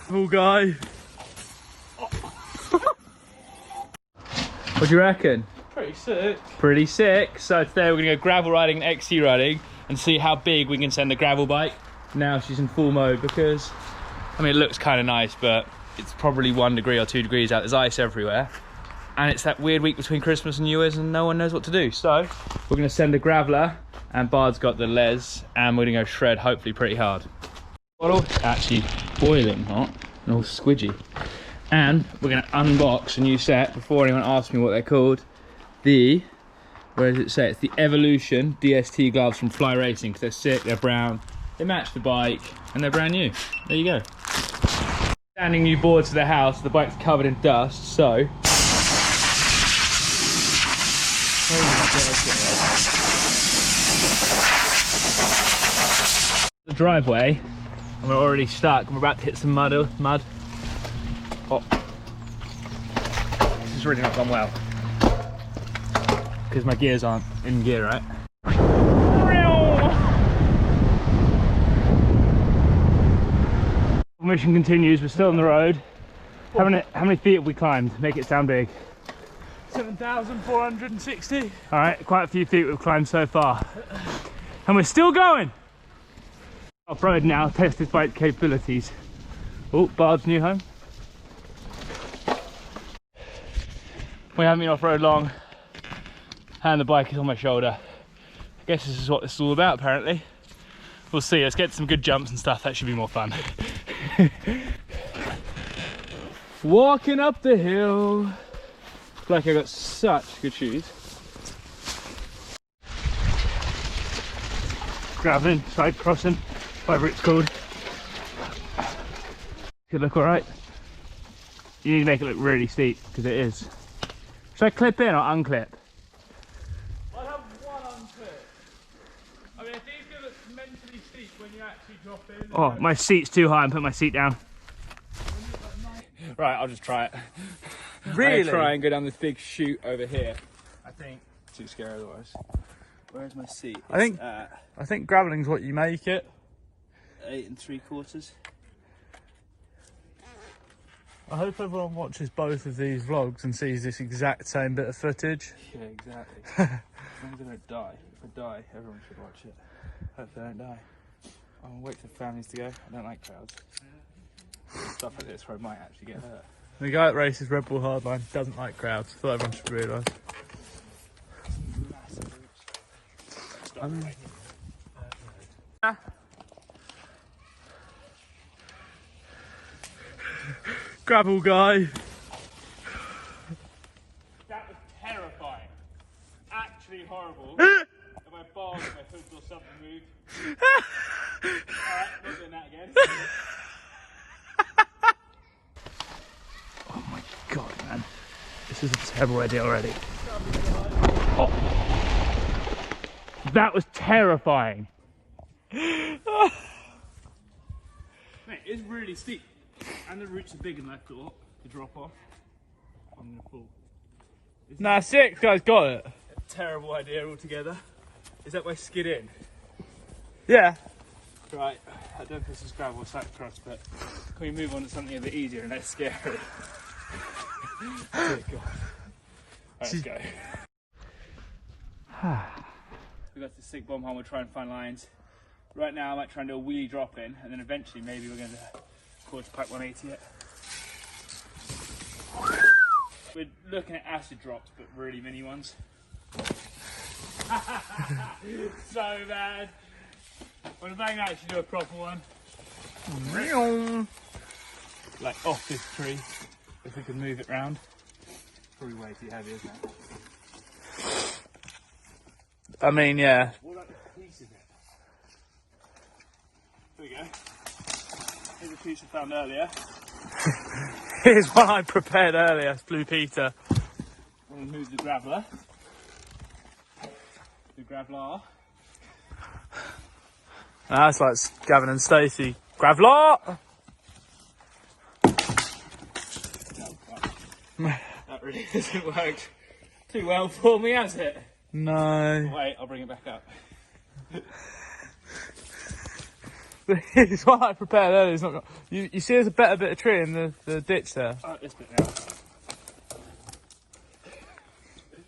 Cool guy. What do you reckon? Pretty sick. Pretty sick. So today we're gonna go gravel riding and XC riding and see how big we can send the gravel bike. Now she's in full mode because, I mean, it looks kind of nice, but it's probably 1 degree or 2 degrees out. There's ice everywhere. And it's that weird week between Christmas and New Year's and no one knows what to do. So we're gonna send a graveler, and Bard's got the Les, and we're gonna go shred, hopefully pretty hard. Bottle actually boiling hot and all squidgy. And we're gonna unbox a new set before anyone asks me what they're called. Where does it say? It's the Evolution DST gloves from Fly Racing, because they're sick, they're brown, they match the bike, and they're brand new. There you go. Standing new boards to the house, the bike's covered in dust, so. The driveway, and we're already stuck, and we're about to hit some mud. Oh. This has really not gone well. Because my gears aren't in gear, right? Mission continues, we're still on the road. How many feet have we climbed? Make it sound big. 7,460. All right, quite a few feet we've climbed so far. And we're still going. Off-road now, test this bike's capabilities. Oh, Bard's new home. We haven't been off-road long, and the bike is on my shoulder. I guess this is what this is all about, apparently. We'll see, let's get some good jumps and stuff, that should be more fun. Walking up the hill. I feel like I got such good shoes. Graveling, side crossing, whatever it's called. Could look alright. You need to make it look really steep, because it is. Should I clip in or unclip? I'll have one unclip. I mean, I think it looks mentally steep when you actually drop in. Oh, my seat's too high, I'm putting my seat down. Right, I'll just try it. Really? I'm gonna try and go down this big chute over here. I think too scary otherwise. Where's my seat? I think gravelling's what you make it. 8 3/4. I hope everyone watches both of these vlogs and sees this exact same bit of footage. Yeah, exactly. As long as I don't die. If I die, everyone should watch it. Hopefully I don't die. I'll wait for families to go. I don't like crowds. Stuff like this where I might actually get hurt. The guy that races Red Bull Hardline doesn't like crowds. I thought everyone should realise. Gravel guy. That was terrifying. Actually horrible. If I barred my foot or something moved. Alright, not doing that again. Oh my god, man. This is a terrible idea already. Oh. That was terrifying. Mate, it's really steep. And the roots are big enough to drop off. I'm gonna fall. Nah, 6 guys got it. Terrible idea altogether. Is that where I skid in? Yeah. Right, I don't know if this is gravel or cyclocross, but can we move on to something a bit easier and less scary? Dear God. Right, let's go. We've got this sick bomb hole, we'll try and find lines. Right now I might try and do a wheelie drop in, and then eventually maybe we're going to quarter pipe 180 it. We're looking at acid drops, but really mini ones. So bad. When I actually do a proper one. Like off this tree, if we can move it round. Probably way too heavy, isn't it? I mean, yeah. What about the piece of it? Here we go. Here's a piece I found earlier. Here's one I prepared earlier, Blue Peter. We'll move the graveler. The graveler. That's like Gavin and Stacey. Graveler! That really hasn't worked too well for me, has it? No. Wait, I'll bring it back up. It's one I prepared earlier. It's not. You see, there's a better bit of tree in the ditch there. Oh, this bit now.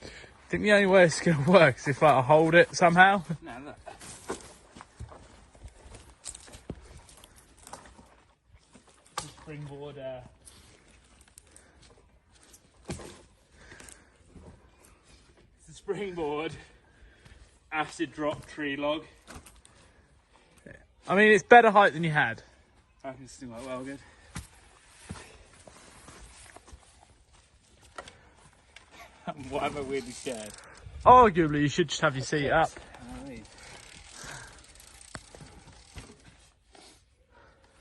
I think the only way it's gonna work is if like, I hold it somehow. No, look. The springboard. It's the springboard acid drop tree log. I mean, it's better height than you had. I can still like well good. Why am I weirdly scared? Arguably, you should just have your seat up.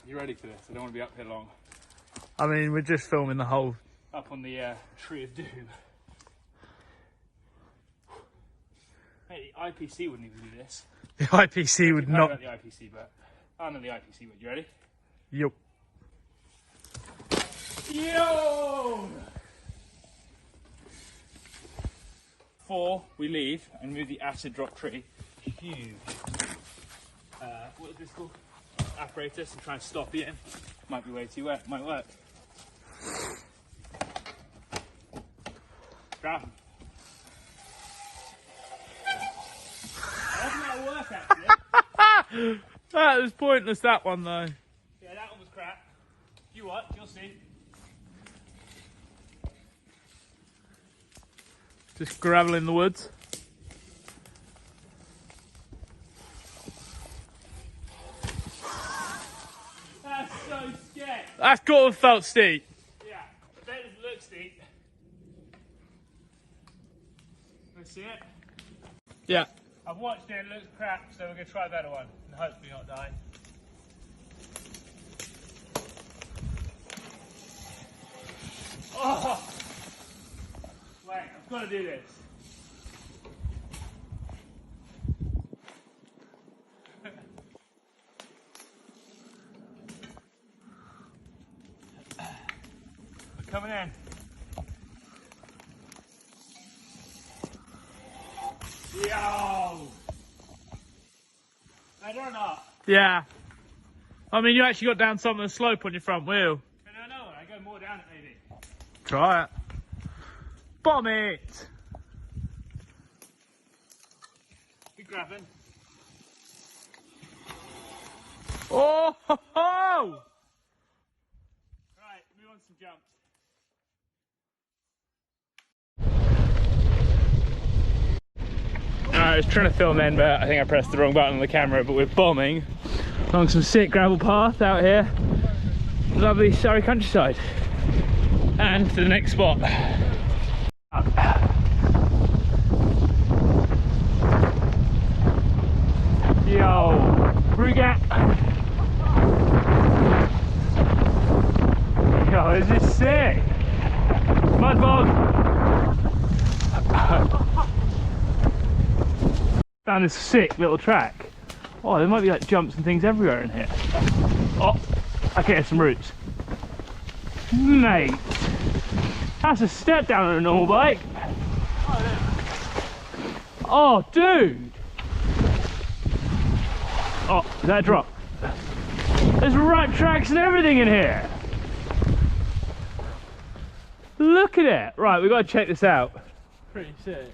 You ready for this? I don't want to be up here long. I mean, we're just filming the whole. Up on the Tree of Doom. Mate, the IPC wouldn't even do this. The IPC would not. About the IPC, but I know the IPC would. You ready? Yup. Yo! 4, we leave and move the acid drop tree. Huge. What is this called? Apparatus and try and stop it. Might be way too wet. Might work. Grab him. That'll work actually. That was pointless, that one though. Yeah, that one was crap. You what? You'll see. Just gravel in the woods. That's so scary. That's got to have felt steep. Yeah, that doesn't look steep. Let's see it. Yeah. I've watched it, it looks crap, so we're going to try a better one and hopefully not die. Oh! Wait, I've got to do this. We're coming in. Yo! Better or not? Yeah. I mean, you actually got down some of the slope on your front wheel. I know, I go more down it maybe. Try it. Bomb it! Good grabbing. Oh ho ho! Right, move on some jumps. I was trying to film then, but I think I pressed the wrong button on the camera, but we're bombing along some sick gravel path out here. Lovely Surrey countryside. And to the next spot. Yo, Brugat. Yo, this is sick. Mud bog. Found this sick little track. Oh, there might be like jumps and things everywhere in here. Oh, okay, there's some roots. Mate, that's a step down on a normal bike. Oh, dude. Oh, is that a drop? There's right tracks and everything in here. Look at it. Right, we've got to check this out. Pretty sick.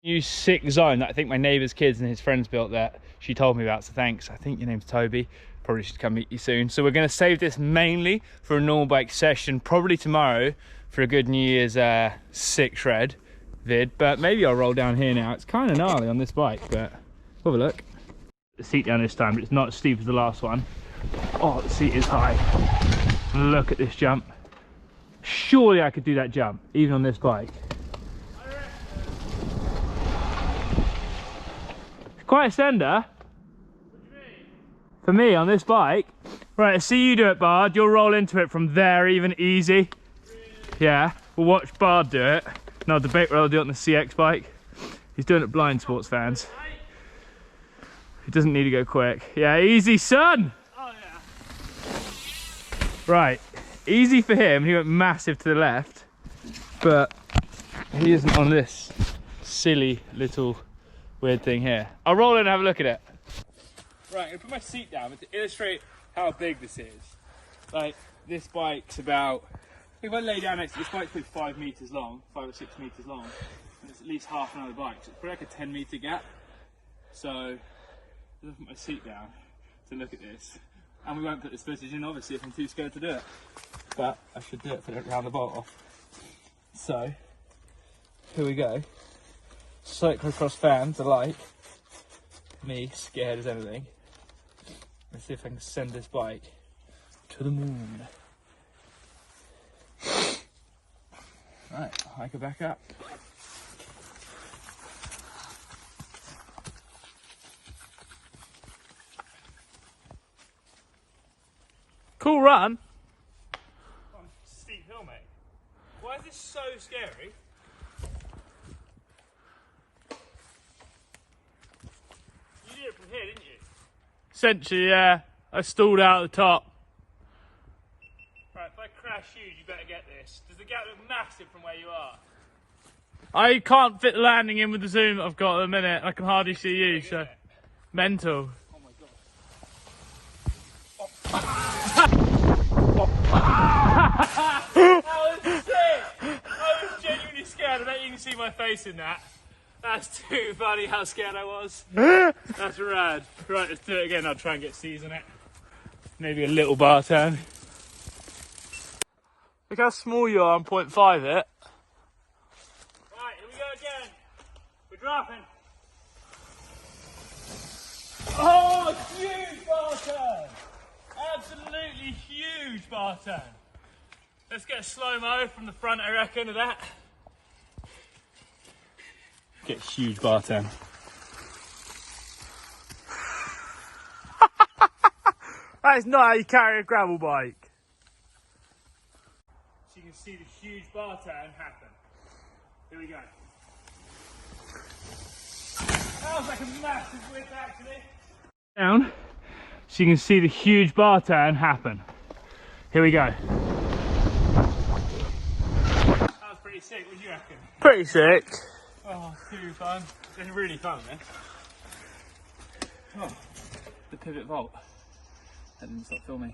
New sick zone that I think my neighbour's kids and his friends built that she told me about, so thanks. I think your name's Toby. Probably should come meet you soon. So we're going to save this mainly for a normal bike session, probably tomorrow for a good New Year's sick shred vid, but maybe I'll roll down here now. It's kind of gnarly on this bike, but we'll have a look. The seat down this time, but it's not as steep as the last one. Oh, the seat is high. Look at this jump. Surely I could do that jump, even on this bike. Quite a sender. What do you mean? For me on this bike. Right, I see you do it, Bard. You'll roll into it from there, even easy. Really? Yeah, we'll watch Bard do it. And I'll debate whether I'll do it on the CX bike. He's doing it blind, sports fans. He doesn't need to go quick. Yeah, easy, son. Oh yeah. Right, easy for him. He went massive to the left, but he isn't on this silly little weird thing here. I'll roll in and have a look at it. Right, I'm gonna put my seat down to illustrate how big this is. Like, this bike's about, if I lay down next to this bike's probably 5 meters long, 5 or 6 meters long, and it's at least half another bike, so it's probably like a 10-meter gap. So, I'm gonna put my seat down to look at this. And we won't put this footage in, obviously, if I'm too scared to do it. But I should do it if I don't round the bolt off. So, here we go. Cyclocross fans alike. Me, scared as anything. Let's see if I can send this bike to the moon. Right, I'll hike her back up. Cool run. Oh, steep hill, mate. Why is this so scary? You did it from here, didn't you? Essentially, yeah. I stalled out at the top. Right, if I crash you better get this. Does the gap look massive from where you are? I can't fit the landing in with the zoom that I've got at the minute. I can hardly see you, so... Mental. Oh my god. That was sick! I was genuinely scared. I bet you can see my face in that. That's too funny how scared I was. That's rad. Right, let's do it again. I'll try and get C's on it. Maybe a little bar turn. Look how small you are on 0.5 it. Right, here we go again. We're dropping. Oh, huge bar turn! Absolutely huge bar turn. Let's get a slow-mo from the front, I reckon, of that. Get a huge bar turn. That is not how you carry a gravel bike. So you can see the huge bar turn happen. Here we go. That was like a massive whip, actually. Down, so you can see the huge bar turn happen. Here we go. That was pretty sick, what do you reckon? Pretty sick. Oh, too fun. It's really fun, man. Oh, the pivot vault. That didn't stop filming.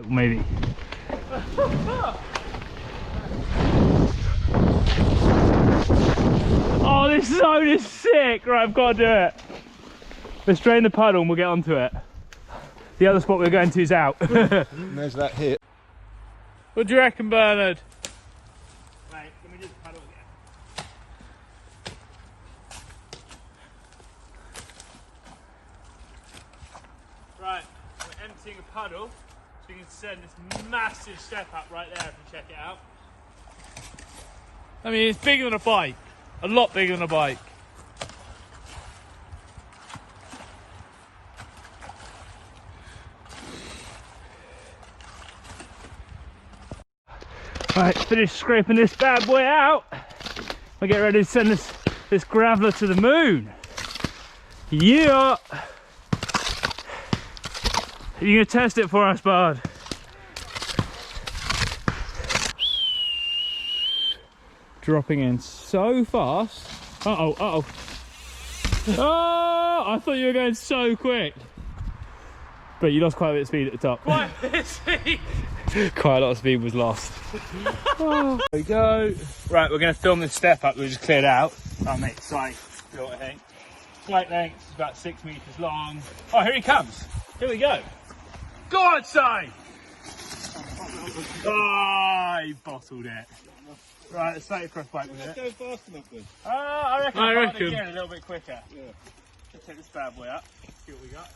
Maybe. Oh, this zone is sick! Right, I've got to do it. Let's drain the puddle and we'll get onto it. The other spot we're going to is out. There's that hit. What do you reckon, Bernard? Right, let me do the puddle again. Right, we're emptying a puddle, so we can send this massive step up right there if you check it out. I mean, it's bigger than a bike. A lot bigger than a bike. Right, finish scraping this bad boy out. I'll get ready to send this graveler to the moon. Yeah. Are you gonna test it for us, bud? Dropping in so fast. Uh-oh, uh-oh. Oh, I thought you were going so quick. But you lost quite a bit of speed at the top. Quite a bit of speed. Quite a lot of speed was lost. Oh, there we go. Right, we're going to film this step up that we just cleared out. Oh mate, slight built, I think. Slight length, it's about 6 meters long. Oh, here he comes. Here we go. Go on, Si! Oh, he bottled it. Right, let's take across bike with it. Go fast enough then. I reckon again a little bit quicker. Yeah. Let's take this bad boy up. See what we got.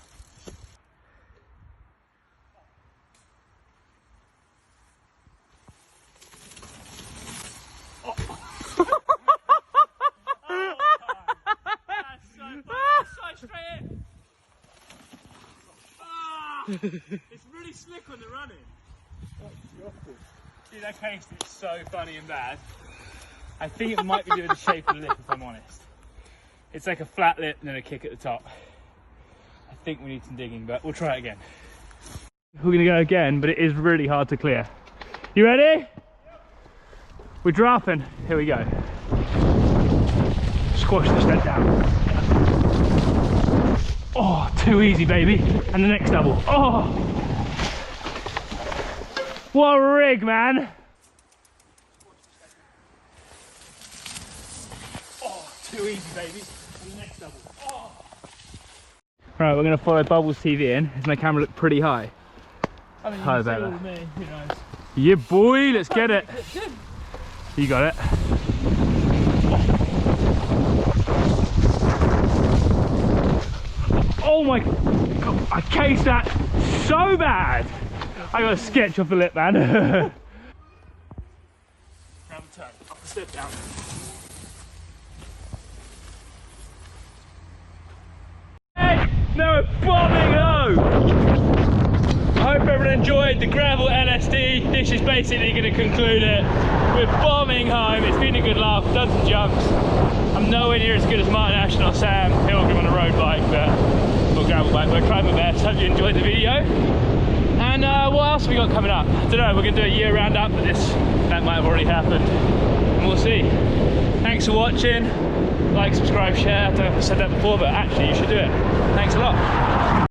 Oh. Oh, that's so fun. Side straight in. Ah, it's really slick on the running. Dude, that case is so funny and bad. I think it might be doing the shape of the lip, if I'm honest. It's like a flat lip and then a kick at the top. I think we need some digging, but we'll try it again. We're gonna go again, but it is really hard to clear. You ready? We're dropping. Here we go. Squash the step down. Oh, too easy, baby. And the next double. Oh! What a rig, man. Oh, too easy, baby. And the next double. Oh! Right, we're going to follow Bubbles TV in. Does my camera look pretty high? I mean, you Hi, can see Bella. all me, who knows? Yeah, boy, let's get it. You got it. Oh my God, I cased that so bad. I got a sketch off the lip, man. Grab a turn, up the step down. Hey, no, bombing low. I hope everyone enjoyed the gravel LSD. This is basically going to conclude it. We're bombing home. It's been a good laugh, done some jumps. I'm nowhere near as good as Martin Ashton or Sam Pilgrim on a road bike, or gravel bike, but I tried my best. Hope you enjoyed the video. And what else have we got coming up? I don't know, we're going to do a year roundup, but that might have already happened. And we'll see. Thanks for watching. Like, subscribe, share. I don't know if I said that before, but actually you should do it. Thanks a lot.